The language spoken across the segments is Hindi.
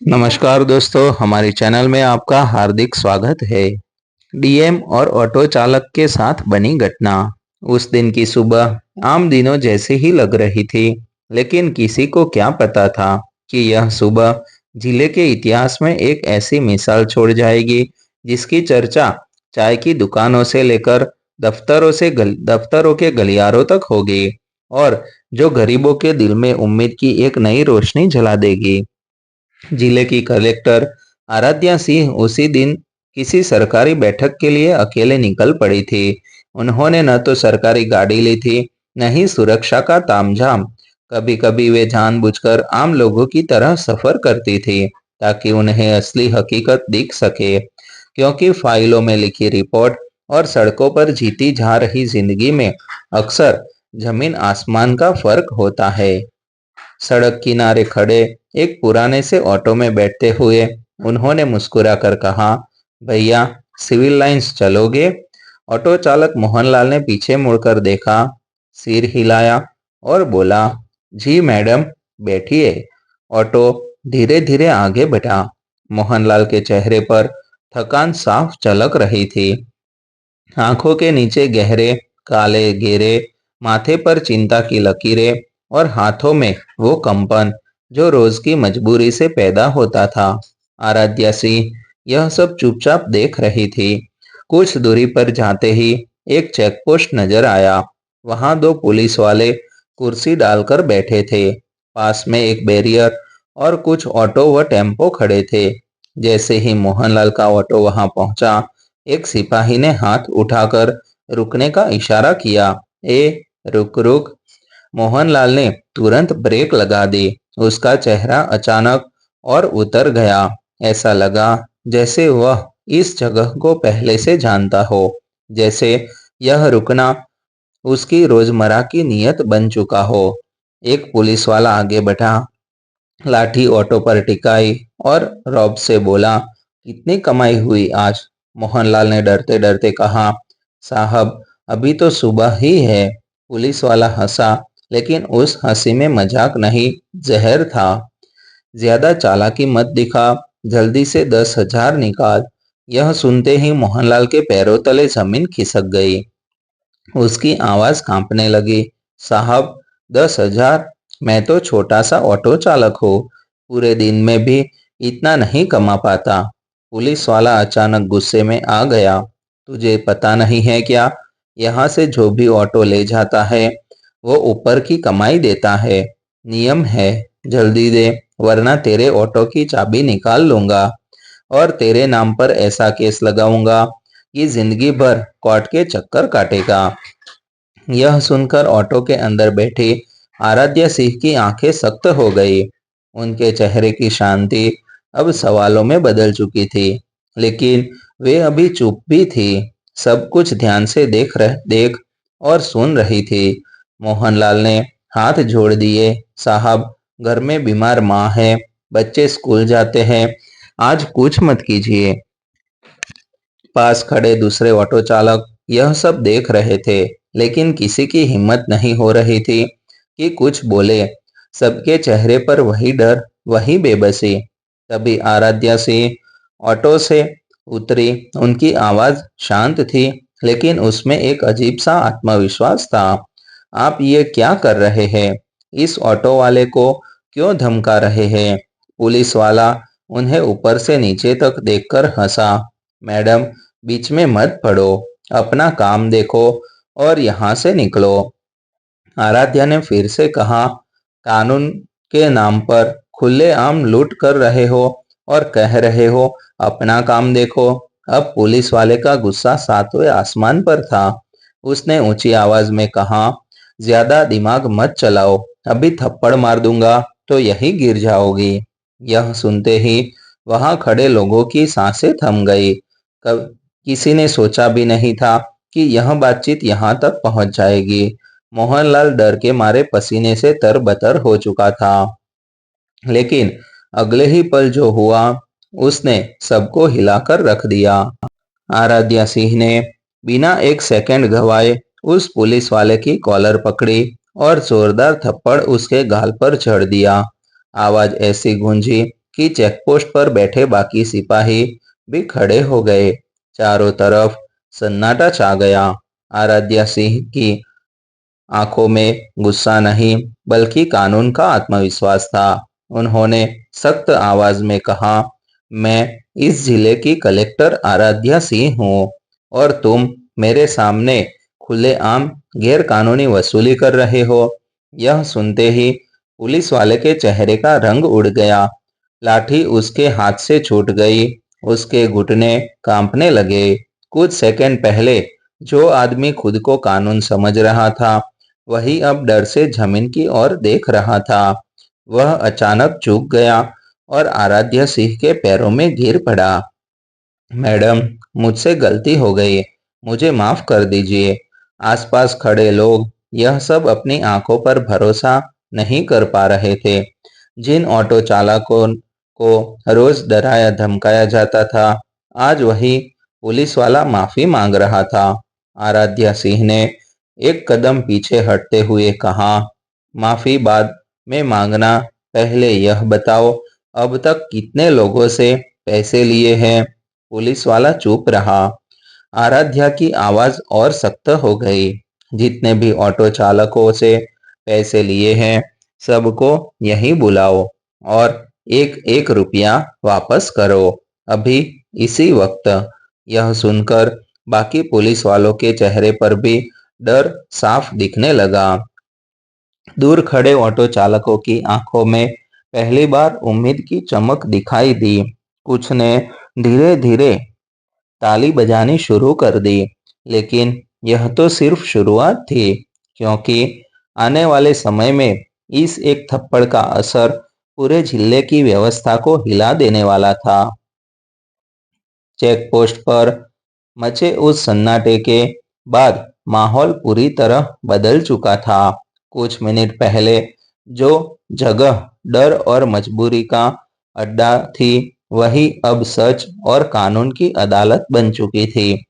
नमस्कार दोस्तों, हमारे चैनल में आपका हार्दिक स्वागत है। डीएम और ऑटो चालक के साथ बनी घटना। उस दिन की सुबह आम दिनों जैसी ही लग रही थी, लेकिन किसी को क्या पता था कि यह सुबह जिले के इतिहास में एक ऐसी मिसाल छोड़ जाएगी जिसकी चर्चा चाय की दुकानों से लेकर दफ्तरों के गलियारों तक होगी और जो गरीबों के दिल में उम्मीद की एक नई रोशनी जला देगी। जिले की कलेक्टर आराध्या सिंह उसी दिन किसी सरकारी बैठक के लिए अकेले निकल पड़ी थी। उन्होंने न तो सरकारी गाड़ी ली थी, न ही सुरक्षा का तामझाम। कभी कभी वे जानबूझकर आम लोगों की तरह सफर करती थी ताकि उन्हें असली हकीकत दिख सके, क्योंकि फाइलों में लिखी रिपोर्ट और सड़कों पर जीती जा रही जिंदगी में अक्सर जमीन आसमान का फर्क होता है। सड़क किनारे खड़े एक पुराने से ऑटो में बैठते हुए उन्होंने मुस्कुराकर कहा, भैया सिविल लाइंस चलोगे? ऑटो चालक मोहनलाल ने पीछे मुड़कर देखा, सिर हिलाया और बोला, जी मैडम, बैठिए। ऑटो धीरे धीरे आगे बढ़ा। मोहनलाल के चेहरे पर थकान साफ झलक रही थी। आंखों के नीचे गहरे काले घेरे, माथे पर चिंता की लकीरें और हाथों में वो कंपन जो रोज की मजबूरी से पैदा होता था। आराध्या सिंह यह सब चुपचाप देख रही थी। कुछ दूरी पर जाते ही एक चेक पोस्ट नजर आया। वहां दो पुलिस वाले कुर्सी डालकर बैठे थे। पास में एक बैरियर और कुछ ऑटो व टेम्पो खड़े थे। जैसे ही मोहनलाल का ऑटो वहां पहुंचा, एक सिपाही ने हाथ उठाकर रुकने का इशारा किया। ए, रुक रुक। मोहनलाल ने तुरंत ब्रेक लगा दी। उसका चेहरा अचानक और उतर गया। ऐसा लगा जैसे वह इस जगह को पहले से जानता हो, जैसे यह रुकना उसकी रोजमर्रा की नियत बन चुका हो। एक पुलिस वाला आगे बढ़ा, लाठी ऑटो पर टिकाई और रौब से बोला, कितनी कमाई हुई आज? मोहनलाल ने डरते डरते कहा, साहब अभी तो सुबह ही है। पुलिस वाला हंसा, लेकिन उस हंसी में मजाक नहीं, जहर था। ज्यादा चालाकी मत दिखा, जल्दी से 10,000 निकाल। यह सुनते ही मोहनलाल के पैरों तले जमीन खिसक गई। उसकी आवाज कांपने लगी, साहब 10,000? मैं तो छोटा सा ऑटो चालक हूँ, पूरे दिन में भी इतना नहीं कमा पाता। पुलिस वाला अचानक गुस्से में आ गया, तुझे पता नहीं है क्या? यहाँ से जो भी ऑटो ले जाता है वो ऊपर की कमाई देता है। नियम है, जल्दी दे वरना तेरे ऑटो की चाबी निकाल लूंगा और तेरे नाम पर ऐसा केस लगाऊंगा कि जिंदगी भर कोर्ट के चक्कर काटेगा। यह सुनकर ऑटो के अंदर बैठी आराध्या सिंह की आंखें सख्त हो गई। उनके चेहरे की शांति अब सवालों में बदल चुकी थी, लेकिन वे अभी चुप भी थी। सब कुछ ध्यान से देख और सुन रही थी। मोहनलाल ने हाथ जोड़ दिए, साहब घर में बीमार माँ है, बच्चे स्कूल जाते हैं, आज कुछ मत कीजिए। पास खड़े दूसरे ऑटो चालक यह सब देख रहे थे, लेकिन किसी की हिम्मत नहीं हो रही थी कि कुछ बोले। सबके चेहरे पर वही डर, वही बेबसी। तभी आराध्या सिंह ऑटो से उतरी। उनकी आवाज शांत थी, लेकिन उसमें एक अजीब सा आत्मविश्वास था। आप ये क्या कर रहे हैं? इस ऑटो वाले को क्यों धमका रहे हैं? पुलिस वाला उन्हें ऊपर से नीचे तक देखकर हंसा, मैडम बीच में मत पड़ो, अपना काम देखो और यहाँ से निकलो। आराध्या ने फिर से कहा, कानून के नाम पर खुलेआम लूट कर रहे हो और कह रहे हो अपना काम देखो। अब पुलिस वाले का गुस्सा सातवें आसमान पर था। उसने ऊंची आवाज में कहा, ज्यादा दिमाग मत चलाओ, अभी थप्पड़ मार दूंगा तो यही गिर जाओगी। यह सुनते ही वहां खड़े लोगों की सांसें थम गई। किसी ने सोचा भी नहीं था कि यह बातचीत यहाँ तक पहुंच जाएगी। मोहनलाल डर के मारे पसीने से तरबतर हो चुका था, लेकिन अगले ही पल जो हुआ उसने सबको हिलाकर रख दिया। आराध्या सिंह ने बिना एक सेकंड गवाए उस पुलिस वाले की कॉलर पकड़ी और जोरदार थप्पड़ उसके गाल पर जड़ दिया। आवाज ऐसी गूंजी कि चेकपोस्ट पर बैठे बाकी सिपाही भी खड़े हो गए। चारों तरफ सन्नाटा छा गया। आराध्या सिंह की आंखों में गुस्सा नहीं, बल्कि कानून का आत्मविश्वास था। उन्होंने सख्त आवाज में कहा, मैं इस जिले की कलेक्टर आराध्या सिंह हूँ और तुम मेरे सामने खुलेआम गैरकानूनी वसूली कर रहे हो। यह सुनते ही पुलिस वाले के चेहरे का रंग उड़ गया। लाठी उसके हाथ से छूट गई। उसके घुटने कांपने लगे। कुछ सेकंड पहले जो आदमी खुद को कानून समझ रहा था, वही अब डर से जमीन की ओर देख रहा था। वह अचानक झुक गया और आराध्या सिंह के पैरों में गिर पड़ा। मैडम, मुझसे गलती हो गई, मुझे माफ कर दीजिए। आसपास खड़े लोग यह सब अपनी आंखों पर भरोसा नहीं कर पा रहे थे। जिन ऑटो चालकों को रोज डराया धमकाया जाता था, आज वही पुलिस वाला माफी मांग रहा था। आराध्या सिंह ने एक कदम पीछे हटते हुए कहा, माफी बाद में मांगना, पहले यह बताओ अब तक कितने लोगों से पैसे लिए हैं। पुलिस वाला चुप रहा। आराध्या की आवाज और सख्त हो गई, जितने भी ऑटो चालकों से पैसे लिए हैं, सबको यहीं बुलाओ और एक एक रुपया वापस करो, अभी इसी वक्त। यह सुनकर बाकी पुलिस वालों के चेहरे पर भी डर साफ दिखने लगा। दूर खड़े ऑटो चालकों की आंखों में पहली बार उम्मीद की चमक दिखाई दी। कुछ ने धीरे धीरे ताली बजानी शुरू कर दी, लेकिन यह तो सिर्फ शुरुआत थी, क्योंकि आने वाले समय में इस एक थप्पड़ का असर पूरे जिले की व्यवस्था को हिला देने वाला था। चेक पोस्ट पर मचे उस सन्नाटे के बाद माहौल पूरी तरह बदल चुका था। कुछ मिनट पहले जो जगह डर और मजबूरी का अड्डा थी, वही अब सच और कानून की अदालत बन चुकी थी,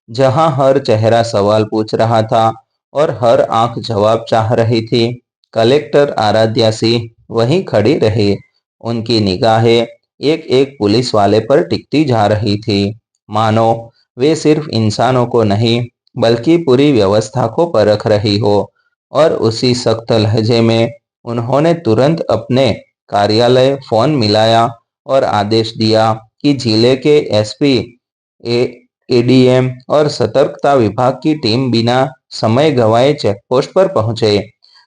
जहां हर चेहरा सवाल पूछ रहा था और हर आंख जवाब चाह रही थी। कलेक्टर आराध्या सिंह वहीं खड़ी रही। उनकी निगाहें एक एक पुलिस वाले पर टिकती जा रही थी, मानो वे सिर्फ इंसानों को नहीं, बल्कि पूरी व्यवस्था को परख रही हो। और उसी सख्त लहजे में उन्होंने तुरंत अपने कार्यालय फोन मिलाया और आदेश दिया कि जिले के एसपी, एडीएम और सतर्कता विभाग की टीम बिना समय गंवाए चेकपोस्ट पर पहुंचे।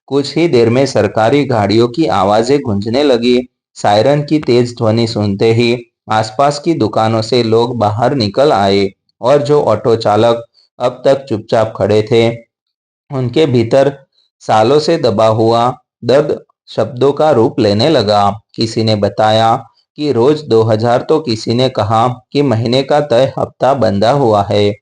कुछ ही देर में सरकारी गाड़ियों की आवाजें गूंजने लगी। सायरन की तेज ध्वनि सुनते ही आसपास की दुकानों से लोग बाहर निकल आए और जो ऑटो चालक अब तक चुपचाप खड़े थे, उनके भीतर सालों से दबा हुआ दर्द शब्दों का रूप लेने लगा। किसी ने बताया कि रोज 2000, तो किसी ने कहा कि महीने का तय हफ्ता बंधा हुआ है,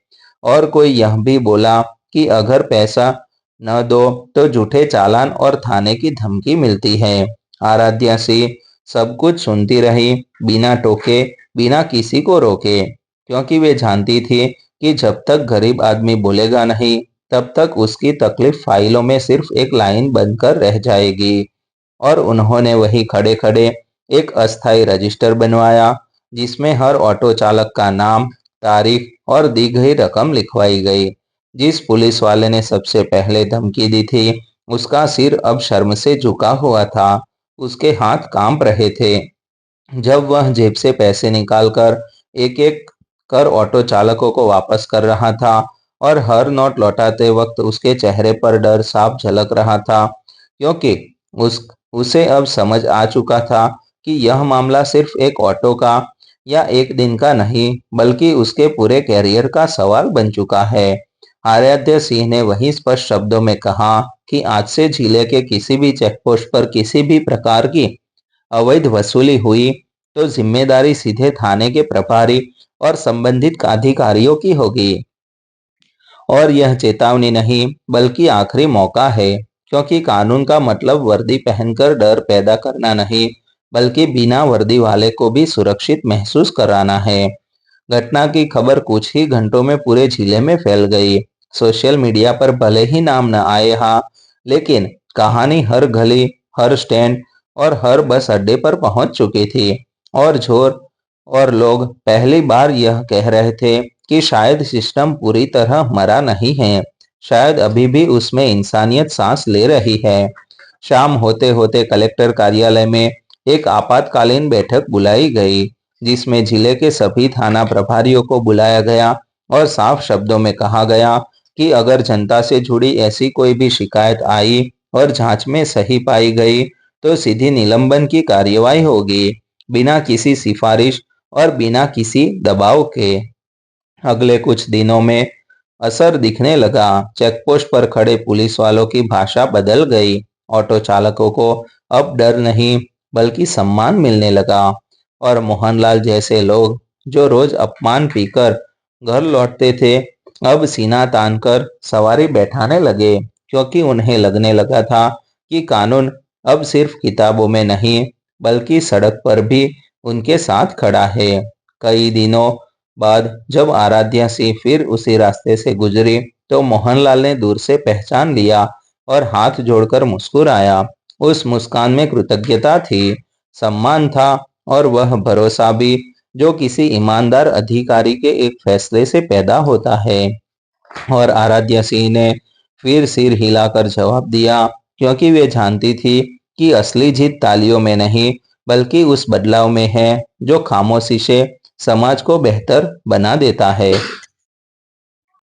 और कोई यह भी बोला कि अगर पैसा न दो तो झूठे चालान और थाने की धमकी मिलती है। आराध्या सिंह सब कुछ सुनती रही, बिना टोके, बिना किसी को रोके, क्योंकि वे जानती थी कि जब तक गरीब आदमी बोलेगा नहीं, तब तक उसकी तकलीफ फाइलों में सिर्फ एक लाइन बनकर रह जाएगी। और उन्होंने वही खड़े खड़े एक अस्थायी रजिस्टर बनवाया, जिसमें हर ऑटो चालक का नाम, तारीख और दी गई रकम लिखवाई गई। जिस पुलिस वाले ने सबसे पहले धमकी दी थी, उसका सिर अब शर्म से झुका हुआ था। उसके हाथ कांप रहे थे जब वह जेब से पैसे निकालकर एक एक कर ऑटो चालकों को वापस कर रहा था, और हर नोट लौटाते वक्त उसके चेहरे पर डर साफ झलक रहा था, क्योंकि उसे अब समझ आ चुका था कि यह मामला सिर्फ एक ऑटो का या एक दिन का नहीं, बल्कि उसके पूरे कैरियर का सवाल बन चुका है। आराध्य सिंह ने वही स्पष्ट शब्दों में कहा कि आज से जिले के किसी भी चेकपोस्ट पर किसी भी प्रकार की अवैध वसूली हुई तो जिम्मेदारी सीधे थाने के प्रभारी और संबंधित अधिकारियों की होगी। और यह चेतावनी नहीं, बल्कि आखिरी मौका है, क्योंकि कानून का मतलब वर्दी पहनकर डर पैदा करना नहीं, बल्कि बिना वर्दी वाले को भी सुरक्षित महसूस कराना है। घटना की खबर कुछ ही घंटों में पूरे जिले में फैल गई। सोशल मीडिया पर भले ही नाम न आए, हाँ, लेकिन कहानी हर गली, हर स्टैंड और हर बस अड्डे पर पहुंच चुकी थी। और जोर और लोग पहली बार यह कह रहे थे कि शायद सिस्टम पूरी तरह मरा नहीं है, शायद अभी भी उसमें इंसानियत सांस ले रही है। शाम होते होते कलेक्टर कार्यालय में एक आपातकालीन बैठक बुलाई गई, जिसमें जिले के सभी थाना प्रभारियों को बुलाया गया और साफ शब्दों में कहा गया कि अगर जनता से जुड़ी ऐसी कोई भी शिकायत आई और जांच में सही पाई गई तो सीधी निलंबन की कार्यवाही होगी, बिना किसी सिफारिश और बिना किसी दबाव के। अगले कुछ दिनों में असर दिखने लगा। चेकपोस्ट पर खड़े पुलिस वालों की भाषा बदल गई। ऑटो चालकों को अब डर नहीं बल्कि सम्मान मिलने लगा और मोहनलाल जैसे लोग जो रोज अपमान पीकर घर लौटते थे, अब सीना तानकर सवारी बैठाने लगे, क्योंकि उन्हें लगने लगा था कि कानून अब सिर्फ किताबों में नहीं बल्कि सड़क पर भी उनके साथ खड़ा है। कई दिनों बाद जब आराध्या सिंह फिर उसी रास्ते से गुजरी तो मोहनलाल ने दूर से पहचान लिया और हाथ जोड़कर मुस्कुराया। उस मुस्कान में कृतज्ञता थी, सम्मान था और वह भरोसा भी जो किसी ईमानदार अधिकारी के एक फैसले से पैदा होता है। और आराध्या सिंह ने फिर सिर हिलाकर जवाब दिया, क्योंकि वे जानती थी कि असली जीत तालियों में नहीं बल्कि उस बदलाव में है जो खामोशी से समाज को बेहतर बना देता है।